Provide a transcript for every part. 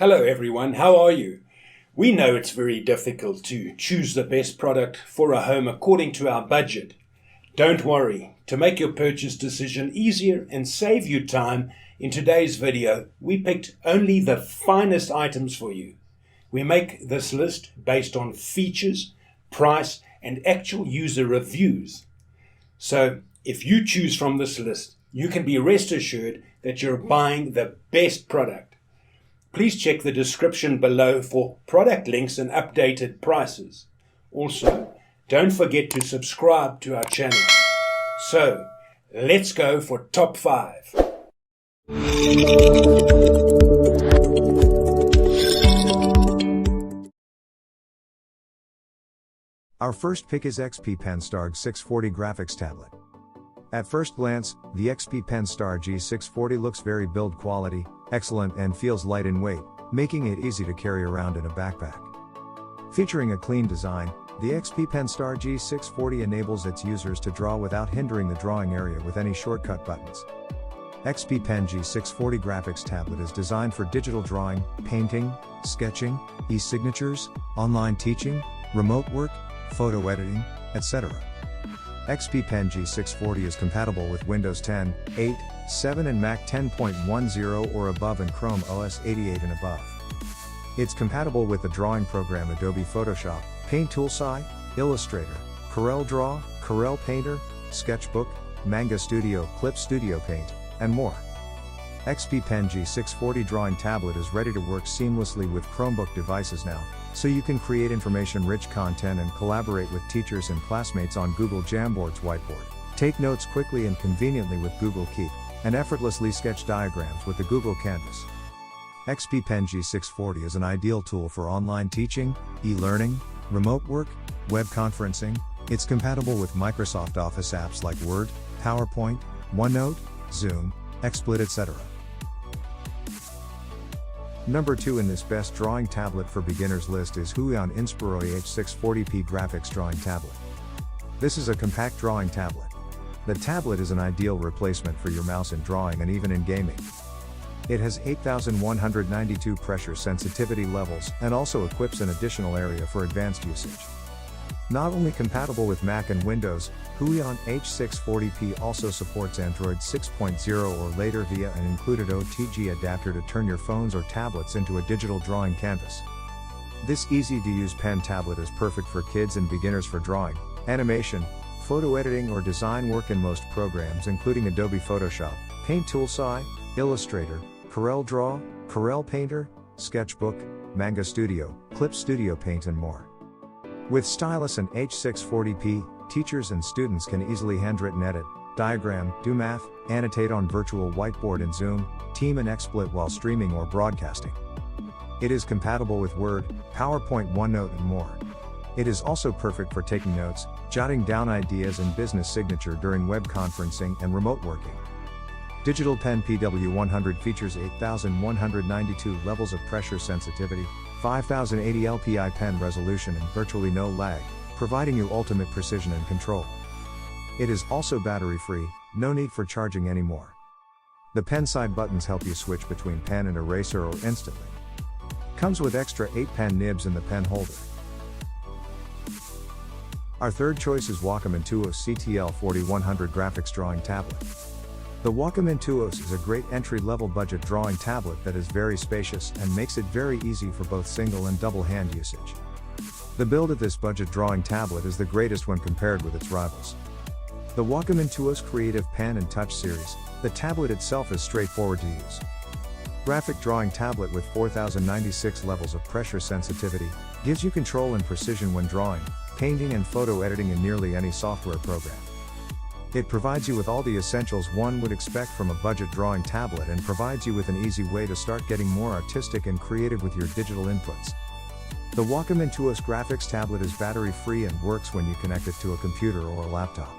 Hello everyone, how are you? We know it's very difficult to choose the best product for a home according to our budget. Don't worry, to make your purchase decision easier and save you time, in today's video we picked only the finest items for you. We make this list based on features, price and actual user reviews. So if you choose from this list, you can be rest assured that you're buying the best product. Please check the description below for product links and updated prices. Also, don't forget to subscribe to our channel. So, let's go for top 5. Our first pick is XP Pen Star G640 graphics tablet. At first glance, the XP Pen Star G640 looks very build quality, excellent and feels light in weight, making it easy to carry around in a backpack. Featuring a clean design, the XP Pen Star G640 enables its users to draw without hindering the drawing area with any shortcut buttons. XP Pen G640 graphics tablet is designed for digital drawing, painting, sketching, e-signatures, online teaching, remote work, photo editing, etc. XP Pen G640 is compatible with Windows 10, 8, 7 and Mac 10.10 or above and Chrome OS 88 and above. It's compatible with the drawing program Adobe Photoshop, Paint Toolsci, Illustrator, Corel Draw, Corel Painter, Sketchbook, Manga Studio, Clip Studio Paint, and more. XP Pen G640 drawing tablet is ready to work seamlessly with Chromebook devices now, so you can create information-rich content and collaborate with teachers and classmates on Google Jamboard's whiteboard. Take notes quickly and conveniently with Google Keep, and effortlessly sketch diagrams with the Google Canvas. XP Pen G640 is an ideal tool for online teaching, e-learning, remote work, web conferencing. It's compatible with Microsoft Office apps like Word, PowerPoint, OneNote, Zoom, XSplit, etc. Number 2 in this best drawing tablet for beginners list is Huion Inspiro H640p graphics drawing tablet. This is a compact drawing tablet. The tablet is an ideal replacement for your mouse in drawing and even in gaming. It has 8192 pressure sensitivity levels and also equips an additional area for advanced usage. Not only compatible with Mac and Windows, Huion H640p also supports Android 6.0 or later via an included OTG adapter to turn your phones or tablets into a digital drawing canvas. This easy-to-use pen tablet is perfect for kids and beginners for drawing, animation, photo editing or design work in most programs including Adobe Photoshop, Paint Toolsci, Illustrator, Corel Draw, Corel Painter, Sketchbook, Manga Studio, Clip Studio Paint and more. With stylus and H640p, teachers and students can easily handwritten edit, diagram, do math, annotate on virtual whiteboard in Zoom, Team and XSplit while streaming or broadcasting. It is compatible with Word, PowerPoint, OneNote and more. It is also perfect for taking notes, jotting down ideas and business signature during web conferencing and remote working. Digital Pen PW100 features 8192 levels of pressure sensitivity, 5080 LPI pen resolution and virtually no lag, providing you ultimate precision and control. It is also battery free, no need for charging anymore. The pen side buttons help you switch between pen and eraser or instantly. Comes with extra 8 pen nibs in the pen holder. Our third choice is Wacom Intuos CTL4100 graphics drawing tablet. The Wacom Intuos is a great entry-level budget drawing tablet that is very spacious and makes it very easy for both single and double hand usage. The build of this budget drawing tablet is the greatest when compared with its rivals. The Wacom Intuos Creative Pen and Touch series, the tablet itself is straightforward to use. Graphic drawing tablet with 4096 levels of pressure sensitivity, gives you control and precision when drawing, painting and photo editing in nearly any software program. It provides you with all the essentials one would expect from a budget drawing tablet and provides you with an easy way to start getting more artistic and creative with your digital inputs. The Wacom Intuos graphics tablet is battery free and works when you connect it to a computer or a laptop.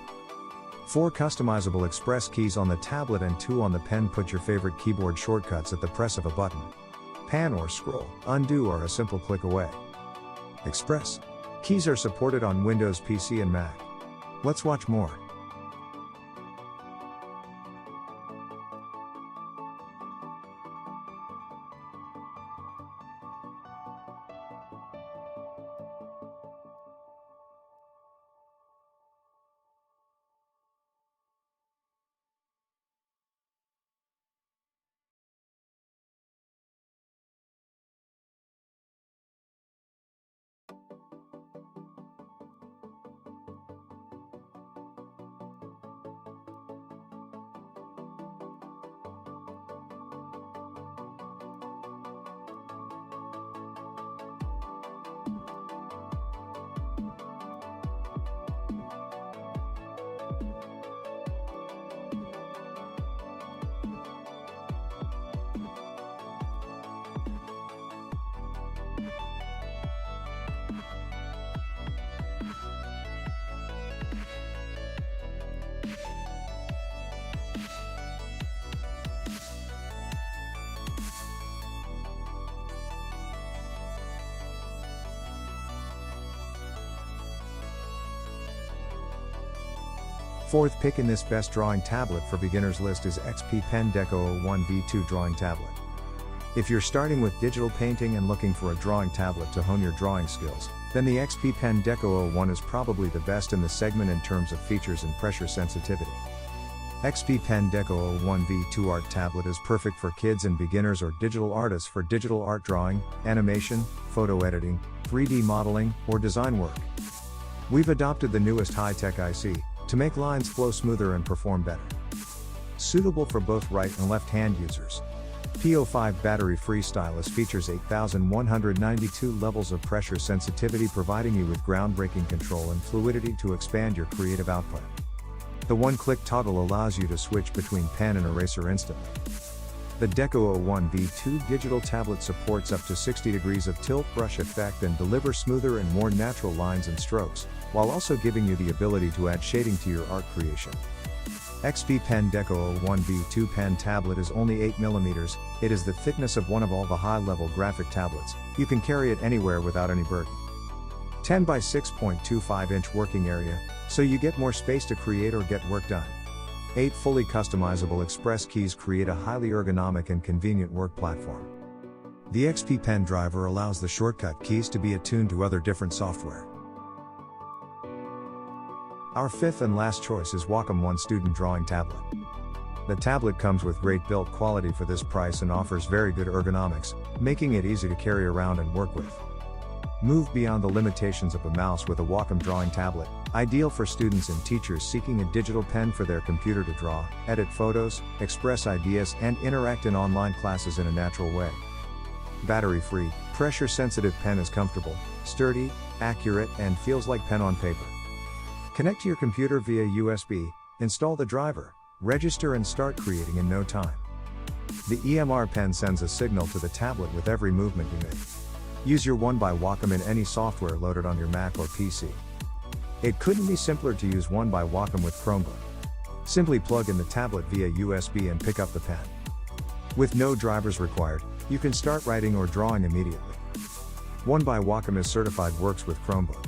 4 customizable express keys on the tablet and 2 on the pen put your favorite keyboard shortcuts at the press of a button. Pan or scroll, undo are a simple click away. Express keys are supported on Windows PC and Mac. Let's watch more. Fourth pick in this best drawing tablet for beginners list is XP Pen Deco 01 V2 drawing tablet. If you're starting with digital painting and looking for a drawing tablet to hone your drawing skills, then the XP Pen Deco 01 is probably the best in the segment in terms of features and pressure sensitivity. XP Pen Deco 01 V2 Art Tablet is perfect for kids and beginners or digital artists for digital art drawing, animation, photo editing, 3D modeling, or design work. We've adopted the newest high-tech IC to make lines flow smoother and perform better. Suitable for both right and left-hand users. PO5 battery-free stylus features 8,192 levels of pressure sensitivity, providing you with groundbreaking control and fluidity to expand your creative output. The one-click toggle allows you to switch between pen and eraser instantly. The Deco 01 V2 digital tablet supports up to 60 degrees of tilt brush effect and delivers smoother and more natural lines and strokes, while also giving you the ability to add shading to your art creation. XP Pen Deco 01 V2 pen tablet is only 8mm, it is the thickness of one of all the high-level graphic tablets, you can carry it anywhere without any burden. 10 by 6.25 inch working area, so you get more space to create or get work done. 8 fully customizable express keys create a highly ergonomic and convenient work platform. The XP Pen driver allows the shortcut keys to be attuned to other different software. Our fifth and last choice is Wacom One Student Drawing Tablet. The tablet comes with great build quality for this price and offers very good ergonomics, making it easy to carry around and work with. Move beyond the limitations of a mouse with a Wacom drawing tablet, ideal for students and teachers seeking a digital pen for their computer to draw, edit photos, express ideas, and interact in online classes in a natural way. Battery-free, pressure-sensitive pen is comfortable, sturdy, accurate, and feels like pen on paper. Connect to your computer via USB, install the driver, register and start creating in no time. The EMR pen sends a signal to the tablet with every movement you make. Use your One by Wacom in any software loaded on your Mac or PC. It couldn't be simpler to use One by Wacom with Chromebook. Simply plug in the tablet via USB and pick up the pen. With no drivers required, you can start writing or drawing immediately. One by Wacom is certified works with Chromebook.